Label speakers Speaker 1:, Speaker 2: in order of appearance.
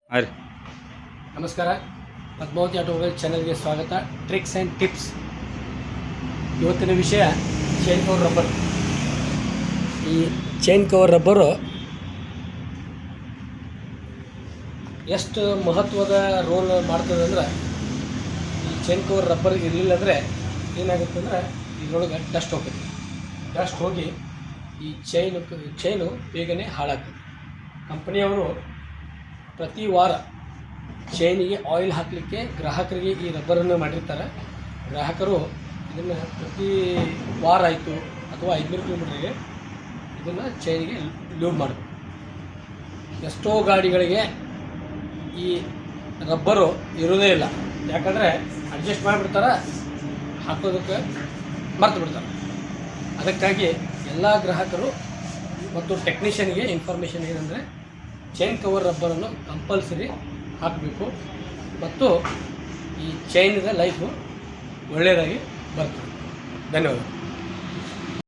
Speaker 1: ಹಾಂ ರೀ.
Speaker 2: ನಮಸ್ಕಾರ, ಪದ್ಮಾವತಿ ಆಟೋಮೊಬೈಲ್ ಚಾನಲ್ಗೆ ಸ್ವಾಗತ. Tricks and tips. ಇವತ್ತಿನ ವಿಷಯ ಚೈನ್ ಕವರ್ ರಬ್ಬರ್. ಈ ಚೈನ್ ಕವರ್ ರಬ್ಬರು ಎಷ್ಟು ಮಹತ್ವದ ರೋಲ್ ಮಾಡ್ತದೆ ಅಂದ್ರೆ, ಈ ಚೈನ್ ಕವರ್ ರಬ್ಬರ್ ಇರಲಿಲ್ಲ ಅಂದರೆ ಏನಾಗುತ್ತೆ ಅಂದರೆ ಇದರೊಳಗೆ ಡಸ್ಟ್ ಹೋಗ್ತದೆ. ಡಸ್ಟ್ ಹೋಗಿ ಈ ಚೈನು ಬೇಗನೆ ಹಾಳಾಗ್ತದೆ. ಕಂಪನಿಯವರು ಪ್ರತಿ ವಾರ ಚೈನಿಗೆ ಆಯಿಲ್ ಹಾಕಲಿಕ್ಕೆ ಗ್ರಾಹಕರಿಗೆ ಈ ರಬ್ಬರನ್ನು ಮಾಡಿರ್ತಾರೆ. ಗ್ರಾಹಕರು ಇದನ್ನು ಪ್ರತಿ ವಾರ ಆಯಿತು ಅಥವಾ 500 ಕಿಲೋಮೀಟ್ರಿಗೆ ಇದನ್ನು ಚೈನಿಗೆ ಲೋಡ್ ಮಾಡಬೇಕು. ಎಷ್ಟೋ ಗಾಡಿಗಳಿಗೆ ಈ ರಬ್ಬರು ಇರೋದೇ ಇಲ್ಲ. ಯಾಕಂದರೆ ಅಡ್ಜಸ್ಟ್ ಮಾಡಿಬಿಡ್ತಾರೆ, ಹಾಕೋದಕ್ಕೆ ಮರ್ತು ಬಿಡ್ತಾರೆ. ಅದಕ್ಕಾಗಿ ಎಲ್ಲ ಗ್ರಾಹಕರು ಮತ್ತು ಟೆಕ್ನಿಷಿಯನ್ಗೆ ಇನ್ಫಾರ್ಮೇಷನ್ ಏನಂದರೆ, ಚೈನ್ ಕವರ್ ರಬ್ಬರನ್ನು ಕಂಪಲ್ಸರಿ ಹಾಕಬೇಕು ಮತ್ತು ಈ ಚೈನಿನ ಲೈಫು ಒಳ್ಳೆಯದಾಗಿ ಬರ್ತದೆ. ಧನ್ಯವಾದ.